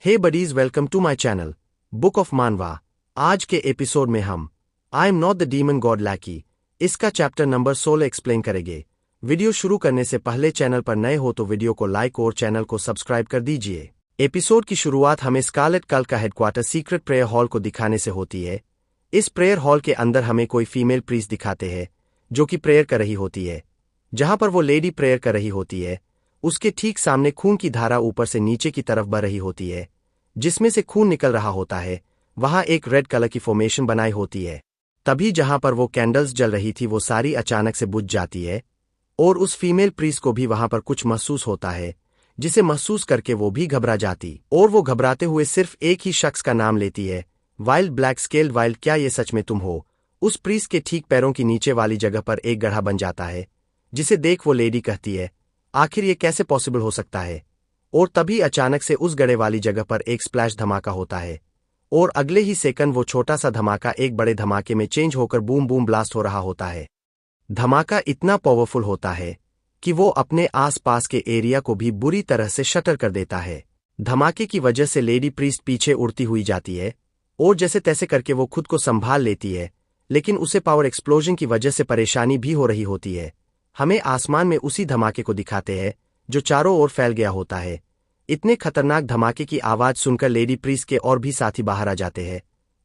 Hey buddies, welcome to my channel book of Manava. आज के episode में हम I am not the demon god lackey इसका chapter number 16 explain करेंगे। Video शुरू करने से पहले चैनल पर नए हो तो वीडियो को लाइक और चैनल को सब्सक्राइब कर दीजिए। एपिसोड की शुरुआत हमें स्कारलेट कल्ट का हेडक्वार्टर सीक्रेट प्रेयर हॉल को दिखाने से होती है। इस प्रेयर हॉल के अंदर हमें कोई फीमेल प्रीस्ट दिखाते हैं जो कि प्रेयर कर रही होती है। जहां पर वो लेडी प्रेयर कर रही होती है उसके ठीक सामने खून की धारा ऊपर से नीचे की तरफ बह रही होती है, जिसमें से खून निकल रहा होता है। वहां एक रेड कलर की फॉर्मेशन बनाई होती है। तभी जहां पर वो कैंडल्स जल रही थी वो सारी अचानक से बुझ जाती है और उस फीमेल प्रीस्ट को भी वहां पर कुछ महसूस होता है, जिसे महसूस करके वो भी घबरा जाती और वो घबराते हुए सिर्फ एक ही शख्स का नाम लेती है, वाइल्ड ब्लैक स्केल्ड वाइल्ड। क्या ये सच में तुम हो? उस प्रीस्ट के ठीक पैरों की नीचे वाली जगह पर एक गड्ढा बन जाता है, जिसे देख वो लेडी कहती है, आखिर ये कैसे पॉसिबल हो सकता है? और तभी अचानक से उस गड्ढे वाली जगह पर एक स्प्लैश धमाका होता है और अगले ही सेकंड वो छोटा सा धमाका एक बड़े धमाके में चेंज होकर बूम बूम ब्लास्ट हो रहा होता है। धमाका इतना पावरफुल होता है कि वो अपने आसपास के एरिया को भी बुरी तरह से शटर कर देता है। धमाके की वजह से लेडी प्रीस्ट पीछे उड़ती हुई जाती है और जैसे तैसे करके वो खुद को संभाल लेती है, लेकिन उसे पावर एक्सप्लोजन की वजह से परेशानी भी हो रही होती है। हमें आसमान में उसी धमाके को दिखाते हैं जो चारों ओर फैल गया होता है। इतने खतरनाक धमाके की आवाज सुनकर लेडी प्रीस्ट के और भी साथी बाहर आ जाते हैं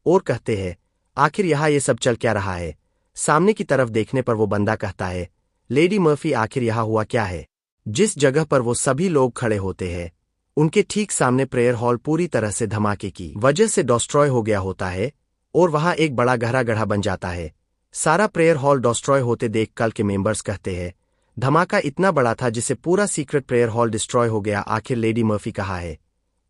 और कहते हैं, आखिर यहाँ ये सब चल क्या रहा है? सामने की तरफ देखने पर वो बंदा कहता है, लेडी मर्फी, आखिर यहाँ हुआ क्या है? जिस जगह पर वो सभी लोग खड़े होते हैं उनके ठीक सामने प्रेयर हॉल पूरी तरह से धमाके की वजह से डिस्ट्रॉय हो गया होता है और वहां एक बड़ा गहरा गड्ढा बन जाता है। सारा प्रेयर हॉल डिस्ट्रॉय होते देख कल के मेंबर्स कहते हैं, धमाका इतना बड़ा था जिससे पूरा सीक्रेट प्रेयर हॉल डिस्ट्रॉय हो गया। आखिर लेडी मर्फी कहाँ है?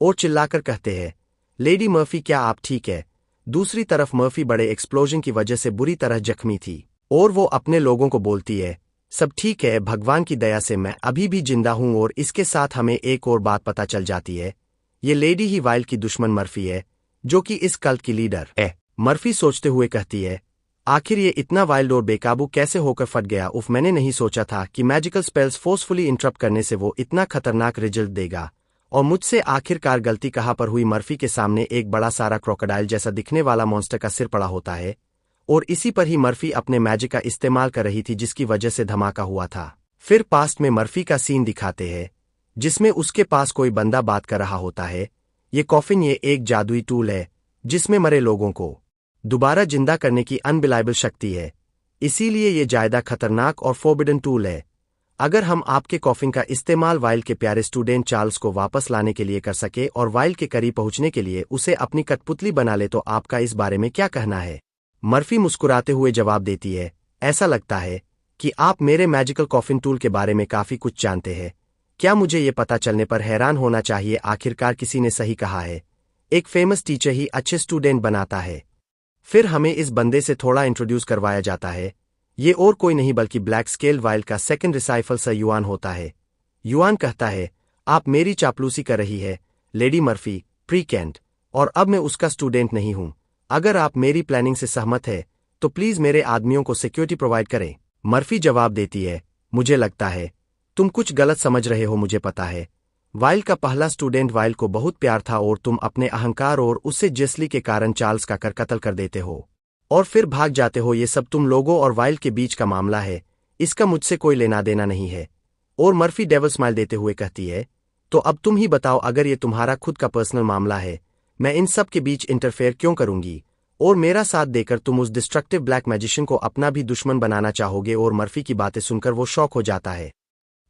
और चिल्लाकर कहते हैं, लेडी मर्फी, क्या आप ठीक है? दूसरी तरफ मर्फी बड़े एक्सप्लोजन की वजह से बुरी तरह जख्मी थी और वो अपने लोगों को बोलती है, सब ठीक है, भगवान की दया से मैं अभी भी जिंदा हूं। और इसके साथ हमें एक और बात पता चल जाती है, ये लेडी ही वाइल्ड की दुश्मन मर्फी है, जो कि इस कल्ट की लीडर है। मर्फी सोचते हुए कहती है, आखिर ये इतना वाइल्ड और बेकाबू कैसे होकर फट गया? उफ, मैंने नहीं सोचा था कि मैजिकल स्पेल्स फोर्सफुली इंटरप्ट करने से वो इतना खतरनाक रिजल्ट देगा। और मुझसे आखिरकार गलती कहाँ पर हुई? मर्फी के सामने एक बड़ा सारा क्रोकोडाइल जैसा दिखने वाला मॉन्स्टर का सिर पड़ा होता है और इसी पर ही मर्फी अपने मैजिक का इस्तेमाल कर रही थी, जिसकी वजह से धमाका हुआ था। फिर पास्ट में मर्फी का सीन दिखाते हैं जिसमें उसके पास कोई बंदा बात कर रहा होता है। ये कॉफिन, ये एक जादुई टूल है जिसमें मरे लोगों को दोबारा जिंदा करने की अनबिलाइबल शक्ति है, इसीलिए ये ज्यादा खतरनाक और फोर्बिडन टूल है। अगर हम आपके कॉफिन का इस्तेमाल वाइल्ड के प्यारे स्टूडेंट चार्ल्स को वापस लाने के लिए कर सके और वाइल्ड के करीब पहुंचने के लिए उसे अपनी कठपुतली बना ले, तो आपका इस बारे में क्या कहना है? मर्फी मुस्कुराते हुए जवाब देती है, ऐसा लगता है कि आप मेरे मैजिकल कॉफिन टूल के बारे में काफी कुछ जानते हैं। क्या मुझे ये पता चलने पर हैरान होना चाहिए? आखिरकार किसी ने सही कहा है, एक फेमस टीचर ही अच्छे स्टूडेंट बनाता है। फिर हमें इस बंदे से थोड़ा इंट्रोड्यूस करवाया जाता है। ये और कोई नहीं बल्कि ब्लैक स्केल्ड वाइल्ड का सेकंड डिसाइपल सर युआन होता है। युआन कहता है, आप मेरी चापलूसी कर रही है लेडी मर्फी, प्रीकेंट, और अब मैं उसका स्टूडेंट नहीं हूं। अगर आप मेरी प्लानिंग से सहमत है तो प्लीज मेरे आदमियों को सिक्योरिटी प्रोवाइड करें। मर्फी जवाब देती है, मुझे लगता है तुम कुछ गलत समझ रहे हो। मुझे पता है वाइल्ड का पहला स्टूडेंट वाइल्ड को बहुत प्यार था और तुम अपने अहंकार और उससे जेसली के कारण चार्ल्स का कत्ल कर देते हो और फिर भाग जाते हो। ये सब तुम लोगों और वाइल्ड के बीच का मामला है, इसका मुझसे कोई लेना देना नहीं है। और मर्फी डेविल स्माइल देते हुए कहती है, तो अब तुम ही बताओ, अगर ये तुम्हारा खुद का पर्सनल मामला है, मैं इन सब के बीच इंटरफेयर क्यों करूंगी? और मेरा साथ देकर तुम उस डिस्ट्रक्टिव ब्लैक मैजिशियन को अपना भी दुश्मन बनाना चाहोगे? और मर्फी की बातें सुनकर वो शॉक हो जाता है,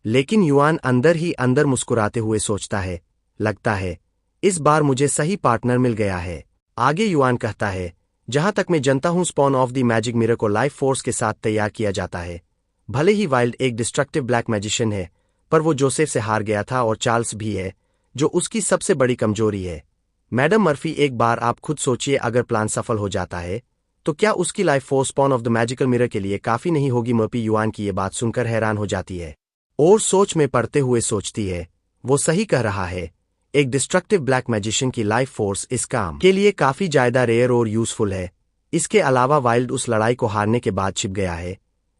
लेकिन युआन अंदर ही अंदर मुस्कुराते हुए सोचता है, लगता है इस बार मुझे सही पार्टनर मिल गया है। आगे युआन कहता है, जहां तक मैं जानता हूं spawn of the magic mirror को लाइफ फोर्स के साथ तैयार किया जाता है। भले ही वाइल्ड एक डिस्ट्रक्टिव ब्लैक मैजिशियन है, पर वो जोसेफ से हार गया था और चार्ल्स भी है, जो उसकी सबसे बड़ी कमजोरी है। मैडम मर्फी, एक बार आप खुद सोचिए, अगर प्लान सफल हो जाता है तो क्या उसकी life force spawn of the magical mirror के लिए काफी नहीं होगी? मर्फी युआन की ये बात सुनकर हैरान हो जाती है और सोच में पड़ते हुए सोचती है, वो सही कह रहा है। एक डिस्ट्रक्टिव ब्लैक मैजिशियन की लाइफ फोर्स इस काम के लिए काफी ज्यादा रेयर और यूजफुल है। इसके अलावा वाइल्ड उस लड़ाई को हारने के बाद छिप गया है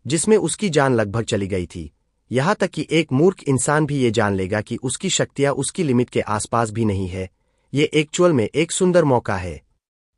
जिसमें उसकी जान लगभग चली गई थी। यहां तक कि एक मूर्ख इंसान भी ये जान लेगा कि उसकी शक्तियां उसकी लिमिट के आसपास भी नहीं है, ये एक्चुअल में एक सुंदर मौका है।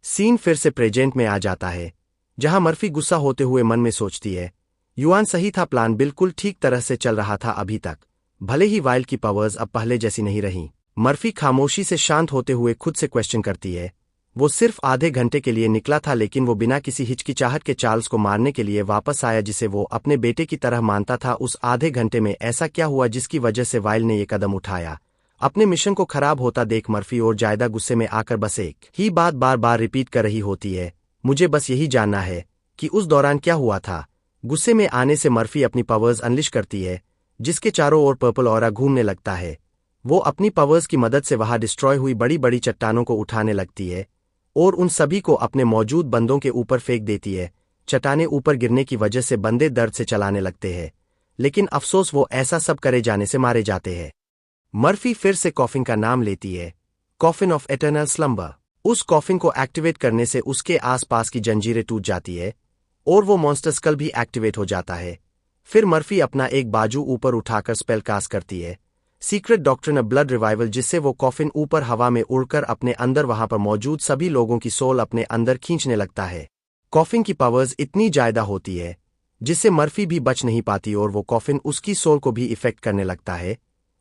सीन फिर से प्रेजेंट में आ जाता है, जहां मर्फी गुस्सा होते हुए मन में सोचती है, युआन सही था, प्लान बिल्कुल ठीक तरह से चल रहा था अभी तक। भले ही वाइल्ड की पावर्स अब पहले जैसी नहीं रही। मर्फी खामोशी से शांत होते हुए खुद से क्वेश्चन करती है। वो सिर्फ आधे घंटे के लिए निकला था, लेकिन वो बिना किसी हिचकिचाहट के चार्ल्स को मारने के लिए वापस आया, जिसे वो अपने बेटे की तरह मानता था। उस आधे घंटे में ऐसा क्या हुआ जिसकी वजह से वाइल्ड ने ये कदम उठाया? अपने मिशन को खराब होता देख मर्फी और जायदा गुस्से में आकर बस एक ही बात बार बार रिपीट कर रही होती है, मुझे बस यही जानना है कि उस दौरान क्या हुआ था। गुस्से में आने से मर्फी अपनी पावर्स अनलिश करती है, जिसके चारों ओर पर्पल ऑरा घूमने लगता है। वो अपनी पावर्स की मदद से वहां डिस्ट्रॉय हुई बड़ी बड़ी चट्टानों को उठाने लगती है और उन सभी को अपने मौजूद बंदों के ऊपर फेंक देती है। चट्टाने ऊपर गिरने की वजह से बंदे दर्द से चलाने लगते हैं, लेकिन अफसोस वो ऐसा सब करे जाने से मारे जाते हैं। मर्फी फिर से कॉफिन का नाम लेती है, कॉफिन ऑफ एटर्नल स्लम्बर। उस कॉफिन को एक्टिवेट करने से उसके आसपास की जंजीरें टूट जाती है और वो मॉन्स्टर स्कल भी एक्टिवेट हो जाता है। फिर मर्फी अपना एक बाजू ऊपर उठाकर स्पेल कास्ट करती है, secret doctrine of blood revival, जिससे वो कॉफिन ऊपर हवा में उड़कर अपने अंदर वहां पर मौजूद सभी लोगों की सोल अपने अंदर खींचने लगता है। कॉफिन की पावर्स इतनी ज्यादा होती है जिससे मर्फी भी बच नहीं पाती और वो कॉफिन उसकी सोल को भी इफेक्ट करने लगता है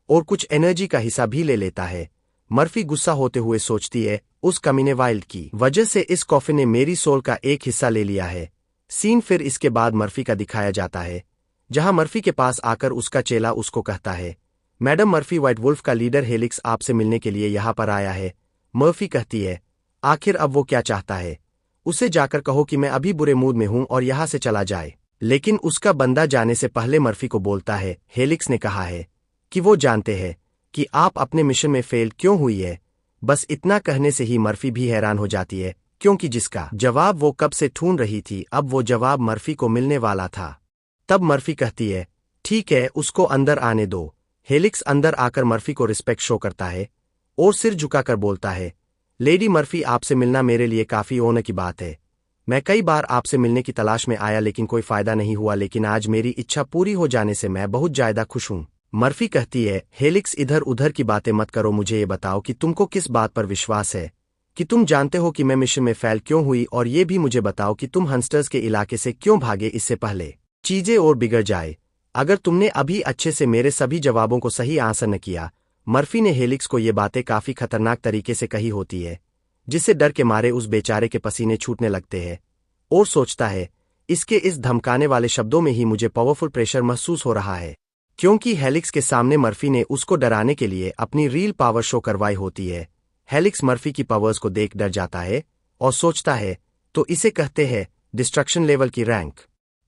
और कुछ एनर्जी का हिस्सा भी ले लेता है। मर्फी गुस्सा होते हुए सोचती है, उस कमीने वाइल्ड की वजह से इस कॉफिन ने मेरी सोल का एक हिस्सा ले लिया है। सीन फिर इसके बाद मर्फी का दिखाया जाता है, जहां मर्फी के पास आकर उसका चेला उसको कहता है, मैडम मर्फी, व्हाइट वुल्फ का लीडर हेलिक्स आपसे मिलने के लिए यहाँ पर आया है। मर्फी कहती है, आखिर अब वो क्या चाहता है? उसे जाकर कहो कि मैं अभी बुरे मूड में हूं और यहाँ से चला जाए। लेकिन उसका बंदा जाने से पहले मर्फी को बोलता है, हेलिक्स ने कहा है कि वो जानते हैं कि आप अपने मिशन में फेल क्यों हुई है। बस इतना कहने से ही मर्फी भी हैरान हो जाती है, क्योंकि जिसका जवाब वो कब से ढूंढ रही थी, अब वो जवाब मर्फी को मिलने वाला था। तब मर्फी कहती है, ठीक है, उसको अंदर आने दो। हेलिक्स अंदर आकर मर्फी को रिस्पेक्ट शो करता है और सिर झुकाकर बोलता है, लेडी मर्फी, आपसे मिलना मेरे लिए काफी ऑनर की बात है। मैं कई बार आपसे मिलने की तलाश में आया, लेकिन कोई फायदा नहीं हुआ, लेकिन आज मेरी इच्छा पूरी हो जाने से मैं बहुत ज्यादा खुश हूं। मर्फी कहती है, हेलिक्स, इधर उधर की बातें मत करो, मुझे ये बताओ कि तुमको किस बात पर विश्वास है, कि तुम जानते हो कि मैं मिशन में फेल क्यों हुई, और ये भी मुझे बताओ कि तुम हंस्टर्स के इलाके से क्यों भागे इससे पहले चीजें और बिगड़ जाए। अगर तुमने अभी अच्छे से मेरे सभी जवाबों को सही आंसर न किया। मर्फी ने हेलिक्स को ये बातें काफी खतरनाक तरीके से कही होती है, जिससे डर के मारे उस बेचारे के पसीने छूटने लगते हैं और सोचता है, इसके इस धमकाने वाले शब्दों में ही मुझे पावरफुल प्रेशर महसूस हो रहा है, क्योंकि हेलिक्स के सामने मर्फी ने उसको डराने के लिए अपनी रियल पावर शो करवाई होती है। हेलिक्स मर्फी की पावर्स को देख डर जाता है और सोचता है, तो इसे कहते हैं डिस्ट्रक्शन लेवल की रैंक।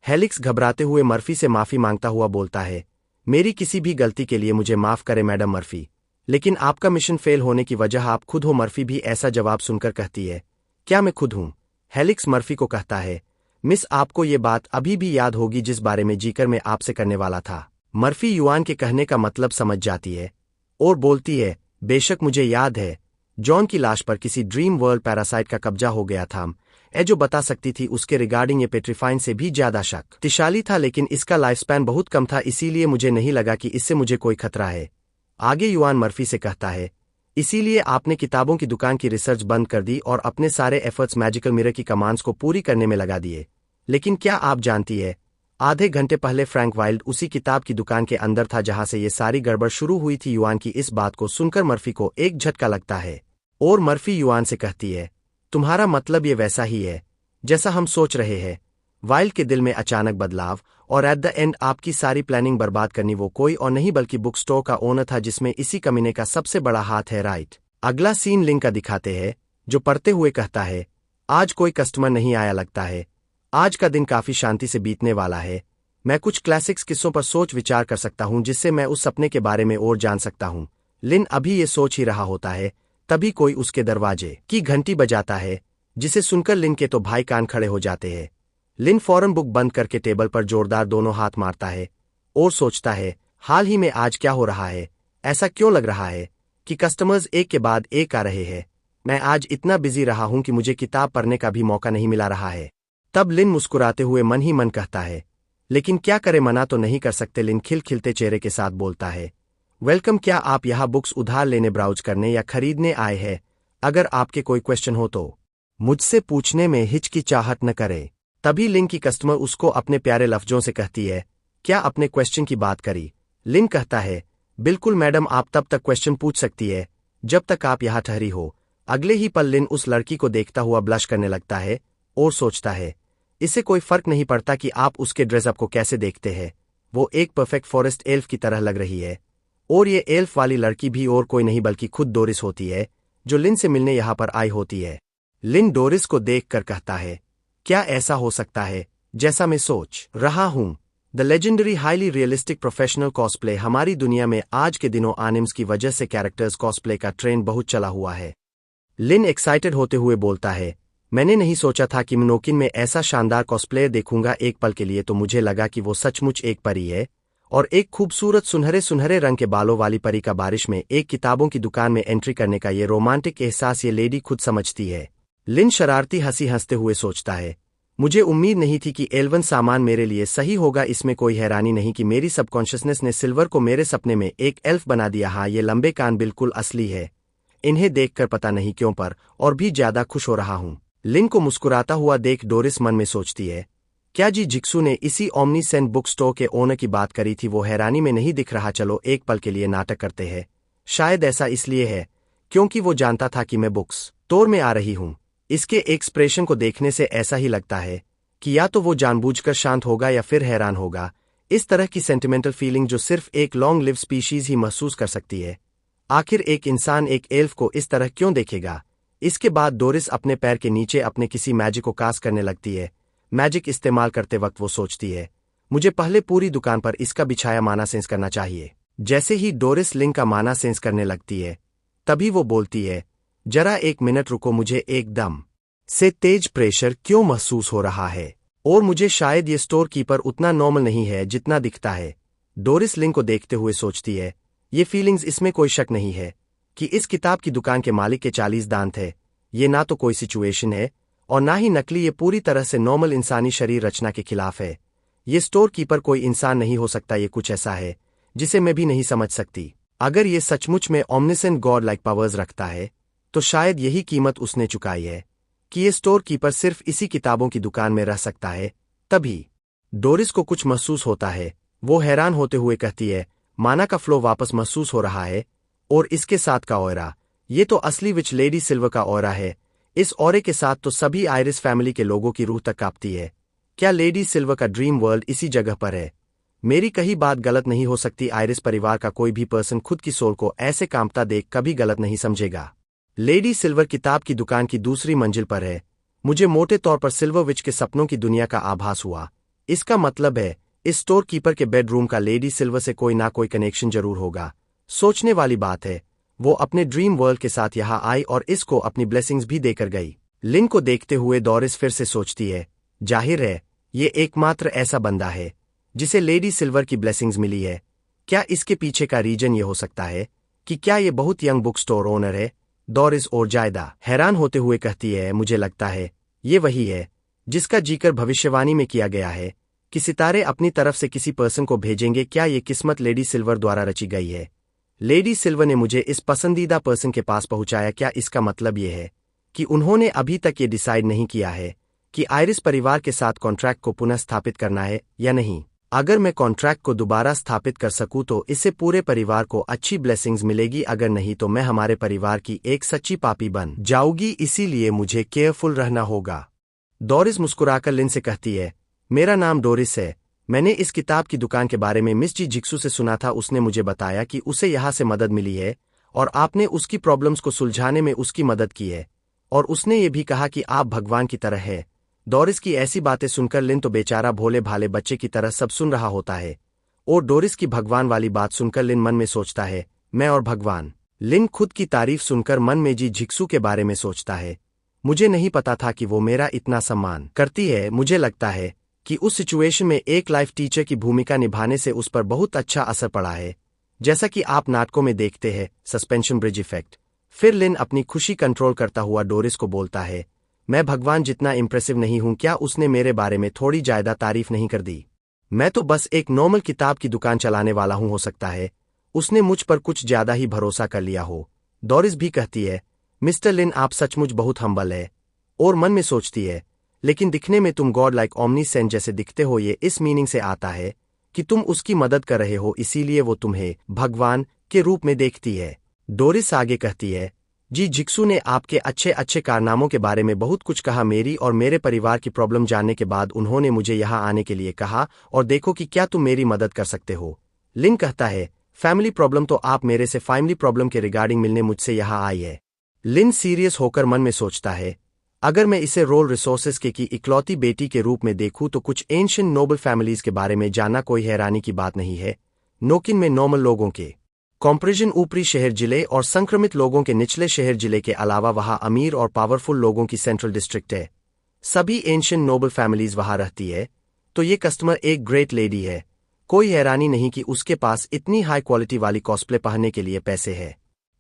हेलिक्स घबराते हुए मर्फी से माफी मांगता हुआ बोलता है, मेरी किसी भी गलती के लिए मुझे माफ करें मैडम मर्फी, लेकिन आपका मिशन फेल होने की वजह आप खुद हो। मर्फी भी ऐसा जवाब सुनकर कहती है, क्या मैं खुद हूं? हेलिक्स मर्फी को कहता है, मिस, आपको ये बात अभी भी याद होगी जिस बारे में जीकर मैं आपसे करने वाला था। मर्फी युआन के कहने का मतलब समझ जाती है और बोलती है, बेशक मुझे याद है, जॉन की लाश पर किसी ड्रीम वर्ल्ड पैरासाइट का कब्जा हो गया था। जो बता सकती थी उसके रिगार्डिंग ये पेट्रीफाइन से भी ज्यादा शक्तिशाली था, लेकिन इसका लाइफ स्पैन बहुत कम था, इसीलिए मुझे नहीं लगा कि इससे मुझे कोई खतरा है। आगे युआन मर्फी से कहता है, इसीलिए आपने किताबों की दुकान की रिसर्च बंद कर दी और अपने सारे एफर्ट्स मैजिकल मिरर की कमांड्स को पूरी करने में लगा दिए। लेकिन क्या आप जानती है, आधे घंटे पहले फ्रैंक वाइल्ड उसी किताब की दुकान के अंदर था जहां से ये सारी गड़बड़ शुरू हुई थी। युआन की इस बात को सुनकर मर्फी को एक झटका लगता है और मर्फी युआन से कहती है, तुम्हारा मतलब ये वैसा ही है जैसा हम सोच रहे हैं। वाइल्ड के दिल में अचानक बदलाव और एट द एंड आपकी सारी प्लानिंग बर्बाद करनी वो कोई और नहीं बल्कि बुक स्टोर का ओनर था, जिसमें इसी कमीने का सबसे बड़ा हाथ है, राइट? अगला सीन लिंक का दिखाते हैं, जो पढ़ते हुए कहता है, आज कोई कस्टमर नहीं आया लगता है, आज का दिन काफी शांति से बीतने वाला है। मैं कुछ क्लासिक्स किस्सों पर सोच विचार कर सकता हूं जिससे मैं उस सपने के बारे में और जान सकता हूं। लिन अभी ये सोच ही रहा होता है, तभी कोई उसके दरवाजे की घंटी बजाता है, जिसे सुनकर लिन के तो भाई कान खड़े हो जाते हैं। लिन फौरन बुक बंद करके टेबल पर जोरदार दोनों हाथ मारता है और सोचता है, हाल ही में आज क्या हो रहा है? ऐसा क्यों लग रहा है कि कस्टमर्स एक के बाद एक आ रहे हैं? मैं आज इतना बिजी रहा हूं कि मुझे किताब पढ़ने का भी मौका नहीं मिला रहा है। तब लिन मुस्कुराते हुए मन ही मन कहता है, लेकिन क्या करे, मना तो नहीं कर सकते। लिन खिलखिलते चेहरे के साथ बोलता है, वेलकम, क्या आप यहाँ बुक्स उधार लेने, ब्राउज करने या खरीदने आए हैं? अगर आपके कोई क्वेश्चन हो तो मुझसे पूछने में हिचकिचाहट न करें। तभी लिन की कस्टमर उसको अपने प्यारे लफ्जों से कहती है, क्या अपने क्वेश्चन की बात करी? लिन कहता है, बिल्कुल मैडम, आप तब तक क्वेश्चन पूछ सकती है जब तक आप यहाँ ठहरी हो। अगले ही पल लिन उस लड़की को देखता हुआ ब्लश करने लगता है और सोचता है, इससे कोई फर्क नहीं पड़ता कि आप उसके ड्रेसअप को कैसे देखते हैं, वो एक परफेक्ट फॉरेस्ट एल्फ की तरह लग रही है। और ये एल्फ वाली लड़की भी और कोई नहीं बल्कि खुद डोरिस होती है, जो लिन से मिलने यहाँ पर आई होती है। लिन डोरिस को देखकर कहता है, क्या ऐसा हो सकता है जैसा मैं सोच रहा हूँ? The legendary highly realistic professional cosplay. हमारी दुनिया में आज के दिनों एनिम्स की वजह से कैरेक्टर्स कॉस्प्ले का ट्रेंड बहुत चला हुआ है। लिन एक्साइटेड होते हुए बोलता है, मैंने नहीं सोचा था कि मिनोकिन में ऐसा शानदार कॉस्प्लेयर देखूंगा। एक पल के लिए तो मुझे लगा कि वो सचमुच एक परी है, और एक खूबसूरत सुनहरे सुनहरे रंग के बालों वाली परी का बारिश में एक किताबों की दुकान में एंट्री करने का ये रोमांटिक एहसास ये लेडी खुद समझती है। लिन शरारती हंसी हंसते हुए सोचता है, मुझे उम्मीद नहीं थी कि एल्वन सामान मेरे लिए सही होगा। इसमें कोई हैरानी नहीं कि मेरी सबकॉन्शियसनेस ने सिल्वर को मेरे सपने में एक एल्फ बना दिया। हाँ, ये लंबे कान बिल्कुल असली है। इन्हें देखकर पता नहीं क्यों पर और भी ज्यादा खुश हो रहा हूँ। लिन को मुस्कुराता हुआ देख डोरिस मन में सोचती है, क्या जी जिक्सू ने इसी ओमनीसेंट बुक स्टोर के ओनर की बात करी थी? वो हैरानी में नहीं दिख रहा। चलो एक पल के लिए नाटक करते हैं। शायद ऐसा इसलिए है क्योंकि वो जानता था कि मैं बुक्स स्टोर में आ रही हूँ। इसके एक्सप्रेशन को देखने से ऐसा ही लगता है कि या तो वो जानबूझकर शांत होगा या फिर हैरान होगा। इस तरह की सेंटिमेंटल फीलिंग जो सिर्फ एक लॉन्ग लिव स्पीशीज ही महसूस कर सकती है। आखिर एक इंसान एक एल्फ को इस तरह क्यों देखेगा? इसके बाद डोरिस अपने पैर के नीचे अपने किसी मैजिक को कास्ट करने लगती है। मैजिक इस्तेमाल करते वक्त वो सोचती है, मुझे पहले पूरी दुकान पर इसका बिछाया माना सेंस करना चाहिए। जैसे ही डोरिस लिन का माना सेंस करने लगती है, तभी वो बोलती है, जरा एक मिनट रुको, मुझे एकदम से तेज प्रेशर क्यों महसूस हो रहा है, और मुझे शायद ये स्टोर कीपर उतना नॉर्मल नहीं है जितना दिखता है। डोरिस लिन को देखते हुए सोचती है, ये फीलिंग्स, इसमें कोई शक नहीं है कि इस किताब की दुकान के मालिक के 40 दांत थे। ये ना तो कोई सिचुएशन है और ना ही नकली, ये पूरी तरह से नॉर्मल इंसानी शरीर रचना के खिलाफ है। ये स्टोर कीपर कोई इंसान नहीं हो सकता। ये कुछ ऐसा है जिसे मैं भी नहीं समझ सकती। अगर ये सचमुच में ओमनिसेंट गॉड लाइक पावर्स रखता है तो शायद यही कीमत उसने चुकाई है कि ये स्टोर कीपर सिर्फ इसी किताबों की दुकान में रह सकता है। तभी डोरिस को कुछ महसूस होता है। वो हैरान होते हुए कहती है, माना का फ्लो वापस महसूस हो रहा है, और इसके साथ का ऑरा, ये तो असली विच लेडी सिल्वर का ऑरा है। इस ऑरे के साथ तो सभी आयरिस फैमिली के लोगों की रूह तक कांपती है। क्या लेडी सिल्वर का ड्रीम वर्ल्ड इसी जगह पर है? मेरी कहीं बात गलत नहीं हो सकती। आयरिस परिवार का कोई भी पर्सन खुद की सोल को ऐसे कांपता देख कभी गलत नहीं समझेगा। लेडी सिल्वर किताब की दुकान की दूसरी मंजिल पर है। मुझे मोटे तौर पर सिल्वर विच के सपनों की दुनिया का आभास हुआ। इसका मतलब है इस स्टोर कीपर के बेडरूम का लेडी सिल्वर से कोई ना कोई कनेक्शन जरूर होगा। सोचने वाली बात है, वो अपने ड्रीम वर्ल्ड के साथ यहाँ आई और इसको अपनी ब्लेसिंग्स भी देकर गई। लिन को देखते हुए डोरिस फिर से सोचती है, जाहिर है ये एकमात्र ऐसा बंदा है जिसे लेडी सिल्वर की ब्लेसिंग्स मिली है। क्या इसके पीछे का रीजन ये हो सकता है कि क्या ये बहुत यंग बुक स्टोर ओनर है? डोरिस और जायदा हैरान होते हुए कहती है, मुझे लगता है ये वही है जिसका जिक्र भविष्यवाणी में किया गया है कि सितारे अपनी तरफ से किसी पर्सन को भेजेंगे। क्या ये किस्मत लेडी सिल्वर द्वारा रची गई है? लेडी सिल्वर ने मुझे इस पसंदीदा पर्सन के पास पहुंचाया। क्या इसका मतलब ये है कि उन्होंने अभी तक ये डिसाइड नहीं किया है कि आयरिस परिवार के साथ कॉन्ट्रैक्ट को पुनः स्थापित करना है या नहीं? अगर मैं कॉन्ट्रैक्ट को दोबारा स्थापित कर सकूं तो इससे पूरे परिवार को अच्छी ब्लेसिंग्स मिलेगी, अगर नहीं तो मैं हमारे परिवार की एक सच्ची पापी बन जाऊंगी। इसीलिए मुझे केयरफुल रहना होगा। डोरिस मुस्कुराकर लिन से कहती है, मेरा नाम डोरिस है। मैंने इस किताब की दुकान के बारे में मिस जी जिक्सू से सुना था। उसने मुझे बताया कि उसे यहाँ से मदद मिली है और आपने उसकी प्रॉब्लम्स को सुलझाने में उसकी मदद की है, और उसने ये भी कहा कि आप भगवान की तरह है। डोरिस की ऐसी बातें सुनकर लिन तो बेचारा भोले भाले बच्चे की तरह सब सुन रहा होता है, और डोरिस की भगवान वाली बात सुनकर लिन मन में सोचता है, मैं और भगवान। लिन खुद की तारीफ सुनकर मन में जी जिक्सू के बारे में सोचता है, मुझे नहीं पता था कि वो मेरा इतना सम्मान करती है। मुझे लगता है कि उस सिचुएशन में एक लाइफ टीचर की भूमिका निभाने से उस पर बहुत अच्छा असर पड़ा है, जैसा कि आप नाटकों में देखते हैं, सस्पेंशन ब्रिज इफेक्ट। फिर लिन अपनी खुशी कंट्रोल करता हुआ डोरिस को बोलता है, मैं भगवान जितना इंप्रेसिव नहीं हूं। क्या उसने मेरे बारे में थोड़ी ज्यादा तारीफ नहीं कर दी? मैं तो बस एक नॉर्मल किताब की दुकान चलाने वाला हूं। हो सकता है उसने मुझ पर कुछ ज्यादा ही भरोसा कर लिया हो। डोरिस भी कहती है, मिस्टर लिन, आप सचमुच बहुत हम्बल है। और मन में सोचती है, लेकिन दिखने में तुम गॉड लाइक ओमनीसेंट जैसे दिखते हो। ये इस मीनिंग से आता है कि तुम उसकी मदद कर रहे हो, इसीलिए वो तुम्हें भगवान के रूप में देखती है। डोरिस आगे कहती है, जी जिक्सू ने आपके अच्छे अच्छे कारनामों के बारे में बहुत कुछ कहा। मेरी और मेरे परिवार की प्रॉब्लम जानने के बाद उन्होंने मुझे यहाँ आने के लिए कहा और देखो कि क्या तुम मेरी मदद कर सकते हो। लिन कहता है, फैमिली प्रॉब्लम तो आप मेरे से फैमिली प्रॉब्लम के रिगार्डिंग मिलने मुझसे यहाँ आई है। लिन सीरियस होकर मन में सोचता है, अगर मैं इसे रोल रिसोर्सेस के की इकलौती बेटी के रूप में देखूं तो कुछ एंशियंट नोबल फैमिलीज के बारे में जानना कोई हैरानी की बात नहीं है। नोकिन में नॉर्मल लोगों के कॉम्प्रिजन ऊपरी शहर जिले और संक्रमित लोगों के निचले शहर जिले के अलावा वहां अमीर और पावरफुल लोगों की सेंट्रल डिस्ट्रिक्ट है। सभी एंशियंट नोबल फैमिलीज वहां रहती है। तो ये कस्टमर एक ग्रेट लेडी है। कोई हैरानी नहीं कि उसके पास इतनी हाई क्वालिटी वाली कॉस्प्ले पहनने के लिए पैसे है।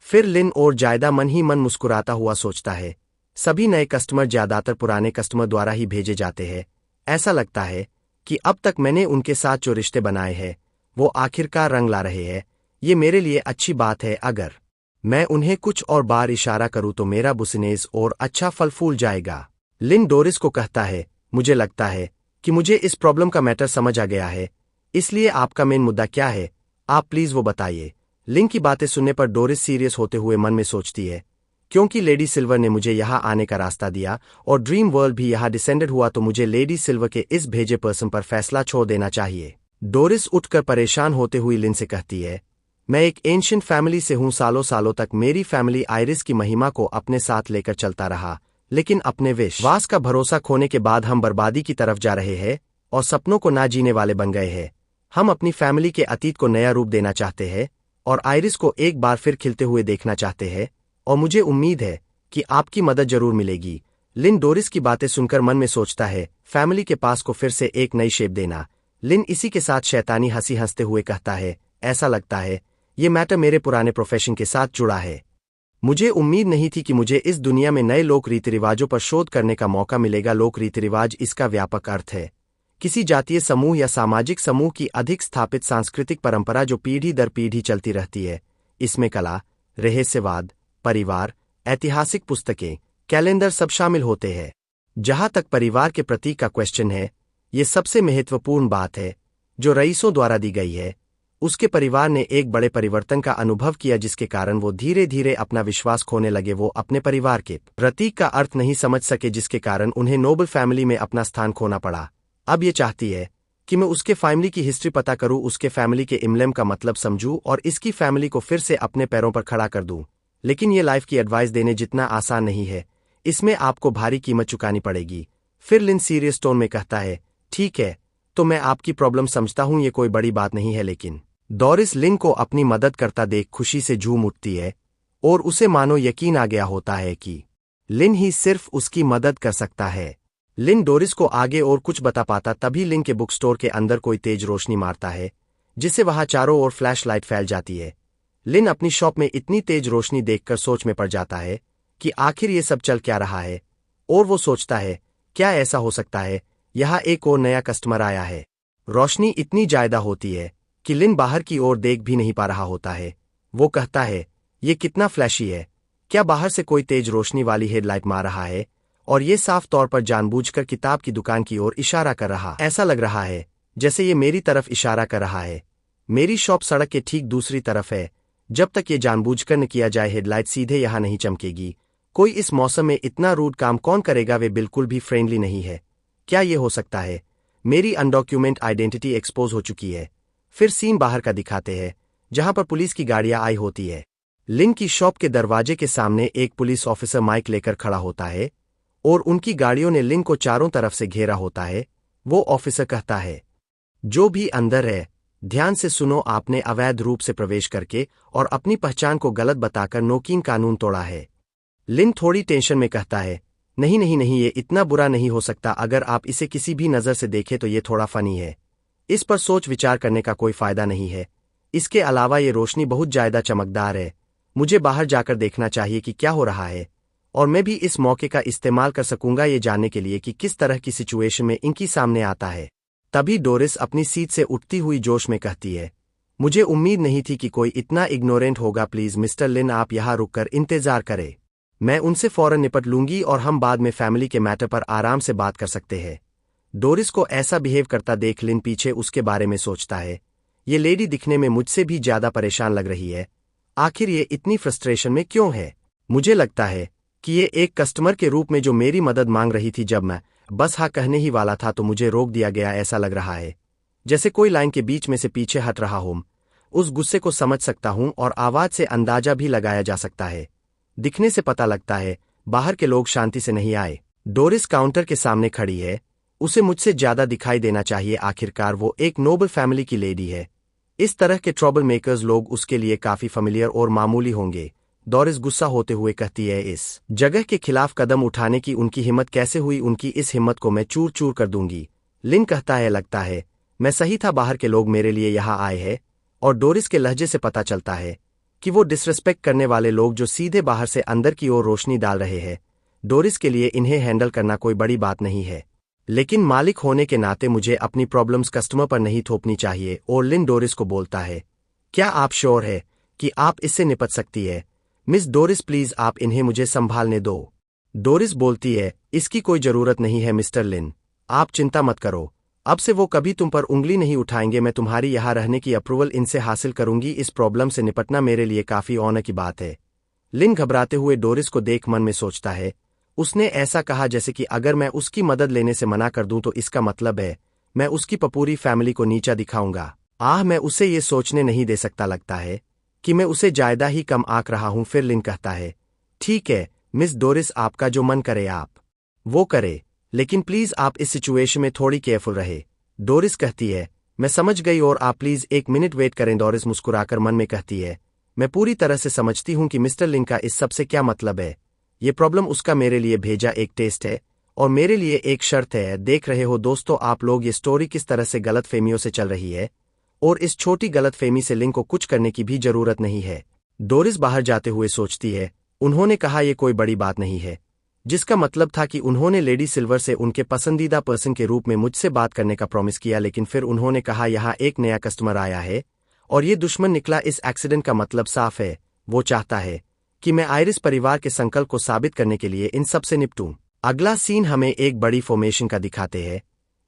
फिर लिन और जायदा मन ही मन मुस्कुराता हुआ सोचता है, सभी नए कस्टमर ज्यादातर पुराने कस्टमर द्वारा ही भेजे जाते हैं। ऐसा लगता है कि अब तक मैंने उनके साथ जो रिश्ते बनाए हैं वो आखिरकार रंग ला रहे हैं। ये मेरे लिए अच्छी बात है। अगर मैं उन्हें कुछ और बार इशारा करूं तो मेरा बिजनेस और अच्छा फल फूल जाएगा। लिन डोरिस को कहता है, मुझे लगता है कि मुझे इस प्रॉब्लम का मैटर समझ आ गया है, इसलिए आपका मेन मुद्दा क्या है, आप प्लीज वो बताइए। लिन की बातें सुनने पर डोरिस सीरियस होते हुए मन में सोचती है, क्योंकि लेडी सिल्वर ने मुझे यहाँ आने का रास्ता दिया और ड्रीम वर्ल्ड भी यहाँ डिसेंडेड हुआ तो मुझे लेडी सिल्वर के इस भेजे पर्सन पर फैसला छोड़ देना चाहिए। डोरिस उठकर परेशान होते हुए लिन से कहती है, मैं एक एंशियंट फैमिली से हूं। सालों सालों तक मेरी फैमिली आयरिस की महिमा को अपने साथ लेकर चलता रहा, लेकिन अपने विश्वास का भरोसा खोने के बाद हम बर्बादी की तरफ जा रहे हैं और सपनों को ना जीने वाले बन गए हैं। हम अपनी फैमिली के अतीत को नया रूप देना चाहते हैं और आयरिस को एक बार फिर खिलते हुए देखना चाहते हैं, और मुझे उम्मीद है कि आपकी मदद जरूर मिलेगी। लिन डोरिस की बातें सुनकर मन में सोचता है, फैमिली के पास को फिर से एक नई शेप देना। लिन इसी के साथ शैतानी हंसी हंसते हुए कहता है, ऐसा लगता है ये मैटर मेरे पुराने प्रोफेशन के साथ जुड़ा है। मुझे उम्मीद नहीं थी कि मुझे इस दुनिया में नए लोक रीति रिवाजों पर शोध करने का मौका मिलेगा। लोक रीति रिवाज इसका व्यापक अर्थ है किसी जातीय समूह या सामाजिक समूह की अधिक स्थापित सांस्कृतिक परंपरा जो पीढ़ी दर पीढ़ी चलती रहती है। इसमें कला, रहस्यवाद, परिवार, ऐतिहासिक पुस्तकें, कैलेंडर सब शामिल होते हैं। जहां तक परिवार के प्रतीक का क्वेश्चन है, ये सबसे महत्वपूर्ण बात है जो रईसों द्वारा दी गई है। उसके परिवार ने एक बड़े परिवर्तन का अनुभव किया जिसके कारण वो धीरे धीरे अपना विश्वास खोने लगे। वो अपने परिवार के प्रतीक का अर्थ नहीं समझ सके जिसके कारण उन्हें नोबल फैमिली में अपना स्थान खोना पड़ा। अब ये चाहती है कि मैं उसके फैमिली की हिस्ट्री पता करूं, उसके फैमिली के इम्लेम का मतलब समझूं और इसकी फैमिली को फिर से अपने पैरों पर खड़ा कर दूं। लेकिन ये लाइफ की एडवाइस देने जितना आसान नहीं है, इसमें आपको भारी कीमत चुकानी पड़ेगी। फिर लिन सीरियस टोन में कहता है, ठीक है, तो मैं आपकी प्रॉब्लम समझता हूं, ये कोई बड़ी बात नहीं है। लेकिन डोरिस लिन को अपनी मदद करता देख खुशी से झूम उठती है और उसे मानो यकीन आ गया होता है कि लिन ही सिर्फ उसकी मदद कर सकता है। लिन डोरिस को आगे और कुछ बता पाता तभी लिन के बुक स्टोर के अंदर कोई तेज रोशनी मारता है जिससे वहां चारों ओर फ्लैश लाइट फैल जाती है। लिन अपनी शॉप में इतनी तेज रोशनी देखकर सोच में पड़ जाता है कि आखिर ये सब चल क्या रहा है, और वो सोचता है, क्या ऐसा हो सकता है यहाँ एक और नया कस्टमर आया है। रोशनी इतनी ज्यादा होती है कि लिन बाहर की ओर देख भी नहीं पा रहा होता है। वो कहता है, ये कितना फ्लैशी है, क्या बाहर से कोई तेज रोशनी वाली हेडलाइट मार रहा है, और ये साफ तौर पर जानबूझकर किताब की दुकान की ओर इशारा कर रहा। ऐसा लग रहा है जैसे ये मेरी तरफ इशारा कर रहा है। मेरी शॉप सड़क के ठीक दूसरी तरफ है। जब तक ये जानबूझकर न किया जाए हेडलाइट सीधे यहाँ नहीं चमकेगी। कोई इस मौसम में इतना रूड काम कौन करेगा, वे बिल्कुल भी फ्रेंडली नहीं है। क्या ये हो सकता है मेरी अनडॉक्यूमेंट आइडेंटिटी एक्सपोज हो चुकी है। फिर सीन बाहर का दिखाते हैं जहां पर पुलिस की गाड़ियां आई होती है। लिन की शॉप के दरवाजे के सामने एक पुलिस ऑफिसर माइक लेकर खड़ा होता है और उनकी गाड़ियों ने लिन को चारों तरफ से घेरा होता है। वो ऑफिसर कहता है, जो भी अंदर है ध्यान से सुनो, आपने अवैध रूप से प्रवेश करके और अपनी पहचान को गलत बताकर नोकीन कानून तोड़ा है। लिन थोड़ी टेंशन में कहता है, नहीं नहीं नहीं, ये इतना बुरा नहीं हो सकता। अगर आप इसे किसी भी नजर से देखें तो ये थोड़ा फनी है। इस पर सोच विचार करने का कोई फायदा नहीं है। इसके अलावा ये रोशनी बहुत ज्यादा चमकदार है। मुझे बाहर जाकर देखना चाहिए कि क्या हो रहा है, और मैं भी इस मौके का इस्तेमाल कर सकूंगा ये जानने के लिए कि किस तरह की सिचुएशन में इनकी सामने आता है। तभी डोरिस अपनी सीट से उठती हुई जोश में कहती है, मुझे उम्मीद नहीं थी कि कोई इतना इग्नोरेंट होगा। प्लीज मिस्टर लिन, आप यहाँ रुककर इंतजार करें। मैं उनसे फौरन निपट लूंगी और हम बाद में फैमिली के मैटर पर आराम से बात कर सकते हैं। डोरिस को ऐसा बिहेव करता देख लिन पीछे उसके बारे में सोचता है। ये लेडी दिखने में मुझसे भी ज्यादा परेशान लग रही है। आखिर ये इतनी फ्रस्ट्रेशन में क्यों है? मुझे लगता है कि ये एक कस्टमर के रूप में जो मेरी मदद मांग रही थी। जब मैं बस हाँ कहने ही वाला था तो मुझे रोक दिया गया। ऐसा लग रहा है जैसे कोई लाइन के बीच में से पीछे हट रहा हूं। उस गुस्से को समझ सकता हूं और आवाज से अंदाजा भी लगाया जा सकता है। दिखने से पता लगता है बाहर के लोग शांति से नहीं आए। डोरिस काउंटर के सामने खड़ी है। उसे मुझसे ज्यादा दिखाई देना चाहिए। आखिरकार वो एक नोबल फैमिली की लेडी है। इस तरह के ट्रबल मेकर्स लोग उसके लिए काफी familiar और मामूली होंगे। डोरिस गुस्सा होते हुए कहती है, इस जगह के खिलाफ कदम उठाने की उनकी हिम्मत कैसे हुई? उनकी इस हिम्मत को मैं चूर चूर कर दूंगी। लिन कहता है, लगता है मैं सही था, बाहर के लोग मेरे लिए यहाँ आए हैं। और डोरिस के लहजे से पता चलता है कि वो डिसरिस्पेक्ट करने वाले लोग जो सीधे बाहर से अंदर की ओर रोशनी डाल रहे हैं। डोरिस के लिए इन्हें हैंडल करना कोई बड़ी बात नहीं है, लेकिन मालिक होने के नाते मुझे अपनी प्रॉब्लम्स कस्टमर पर नहीं थोपनी चाहिए। और लिन डोरिस को बोलता है, क्या आप श्योर है कि आप इससे निपट सकती है? मिस डोरिस, प्लीज आप इन्हें मुझे संभालने दो। डोरिस बोलती है, इसकी कोई जरूरत नहीं है मिस्टर लिन, आप चिंता मत करो। अब से वो कभी तुम पर उंगली नहीं उठाएंगे। मैं तुम्हारी यहाँ रहने की अप्रूवल इनसे हासिल करूंगी। इस प्रॉब्लम से निपटना मेरे लिए काफी ऑनर की बात है। लिन घबराते हुए डोरिस को देख मन में सोचता है, उसने ऐसा कहा जैसे कि अगर मैं उसकी मदद लेने से मना कर दूं तो इसका मतलब है मैं उसकी पूरी फैमिली को नीचा दिखाऊंगा। मैं उसे ये सोचने नहीं दे सकता। लगता है कि मैं उसे ज्यादा ही कम आंक रहा हूं। फिर लिन कहता है, ठीक है मिस डोरिस, आपका जो मन करे आप वो करे, लेकिन प्लीज आप इस सिचुएशन में थोड़ी केयरफुल रहे। डोरिस कहती है, मैं समझ गई और आप प्लीज एक मिनट वेट करें। डोरिस मुस्कुराकर मन में कहती है, मैं पूरी तरह से समझती हूं कि मिस्टर लिन का इस सब से क्या मतलब है। ये प्रॉब्लम उसका मेरे लिए भेजा एक टेस्ट है और मेरे लिए एक शर्त है। देख रहे हो दोस्तों आप लोग, ये स्टोरी किस तरह से गलत फहमियों से चल रही है और इस छोटी गलत फहमी से लिन को कुछ करने की भी जरूरत नहीं है। डोरिस बाहर जाते हुए सोचती है, उन्होंने कहा यह कोई बड़ी बात नहीं है, जिसका मतलब था कि उन्होंने लेडी सिल्वर से उनके पसंदीदा पर्सन के रूप में मुझसे बात करने का प्रॉमिस किया। लेकिन फिर उन्होंने कहा यहाँ एक नया कस्टमर आया है और ये दुश्मन निकला। इस एक्सीडेंट का मतलब साफ है, वो चाहता है कि मैं आयरिस परिवार के संकल्प को साबित करने के लिए इन सब से निपटूं। अगला सीन हमें एक बड़ी फॉर्मेशन का दिखाते हैं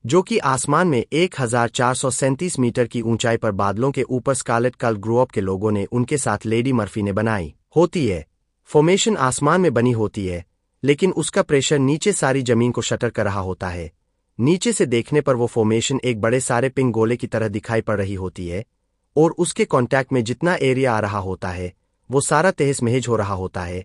जो कि आसमान में 1437 मीटर की ऊंचाई पर बादलों के ऊपर स्कारलेट कल ग्रुप के लोगों ने उनके साथ लेडी मर्फी ने बनाई होती है। फॉर्मेशन आसमान में बनी होती है लेकिन उसका प्रेशर नीचे सारी जमीन को शटर कर रहा होता है। नीचे से देखने पर वो फॉर्मेशन एक बड़े सारे पिंग गोले की तरह दिखाई पड़ रही होती है और उसके कांटेक्ट में जितना एरिया आ रहा होता है वो सारा तहस महज हो रहा होता है।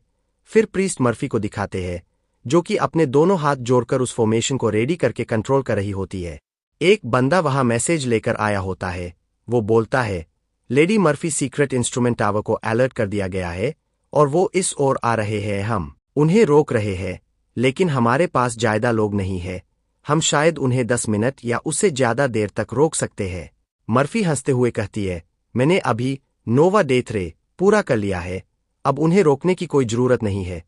फिर प्रीस्ट मर्फी को दिखाते हैं जो कि अपने दोनों हाथ जोड़कर उस फॉर्मेशन को रेडी करके कंट्रोल कर रही होती है। एक बंदा वहां मैसेज लेकर आया होता है। वो बोलता है, lady Murphy secret instrument tower को अलर्ट कर दिया गया है और वो इस ओर आ रहे हैं। हम उन्हें रोक रहे हैं लेकिन हमारे पास ज्यादा लोग नहीं है। हम शायद उन्हें 10 मिनट या उससे ज्यादा देर तक रोक सकते हैं। मर्फी हंसते हुए कहती है, मैंने अभी नोवा डे 3 पूरा कर लिया है, अब उन्हें रोकने की कोई जरूरत नहीं है।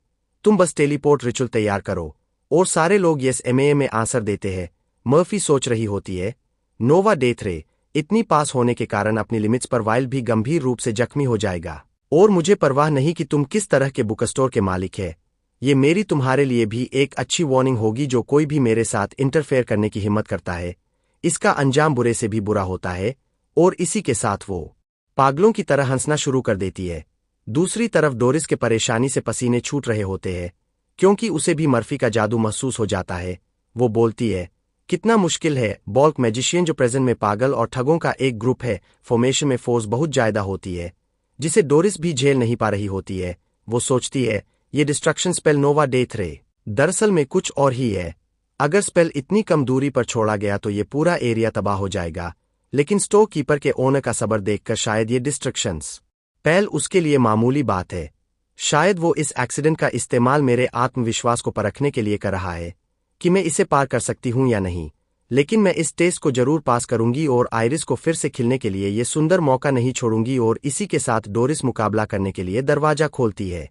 तुम बस टेलीपोर्ट रिचुअल तैयार करो। और सारे लोग यस एमए में आंसर देते हैं। मर्फी सोच रही होती है, नोवा डे 3 इतनी पास होने के कारण अपनी लिमिट्स पर वाइल्ड भी गंभीर रूप से जख्मी हो जाएगा। और मुझे परवाह नहीं कि तुम किस तरह के बुक स्टोर के मालिक है। ये मेरी तुम्हारे लिए भी एक अच्छी वार्निंग होगी। जो कोई भी मेरे साथ इंटरफेयर करने की हिम्मत करता है इसका अंजाम बुरे से भी बुरा होता है। और इसी के साथ वो पागलों की तरह हंसना शुरू कर देती है। दूसरी तरफ डोरिस के परेशानी से पसीने छूट रहे होते हैं क्योंकि उसे भी मर्फी का जादू महसूस हो जाता है। वो बोलती है, कितना मुश्किल है। बॉल्क मैजिशियन जो प्रेजेंट में पागल और ठगों का एक ग्रुप है। फॉर्मेशन में फोर्स बहुत ज्यादा होती है जिसे डोरिस भी झेल नहीं पा रही होती है। वो सोचती है, ये डिस्ट्रक्शन स्पेल नोवा डे 3 दरअसल में कुछ और ही है। अगर स्पेल इतनी कम दूरी पर छोड़ा गया तो ये पूरा एरिया तबाह हो जाएगा। लेकिन स्टोर कीपर के ओनर का सब्र देखकर शायद ये डिस्ट्रक्शंस स्पेल उसके लिए मामूली बात है। शायद वो इस एक्सीडेंट का इस्तेमाल मेरे आत्मविश्वास को परखने के लिए कर रहा है कि मैं इसे पार कर सकती हूं या नहीं। लेकिन मैं इस टेस्ट को जरूर पास करूंगी और आयरिस को फिर से खिलने के लिए ये सुंदर मौका नहीं छोड़ूंगी। और इसी के साथ डोरिस मुकाबला करने के लिए दरवाजा खोलती है।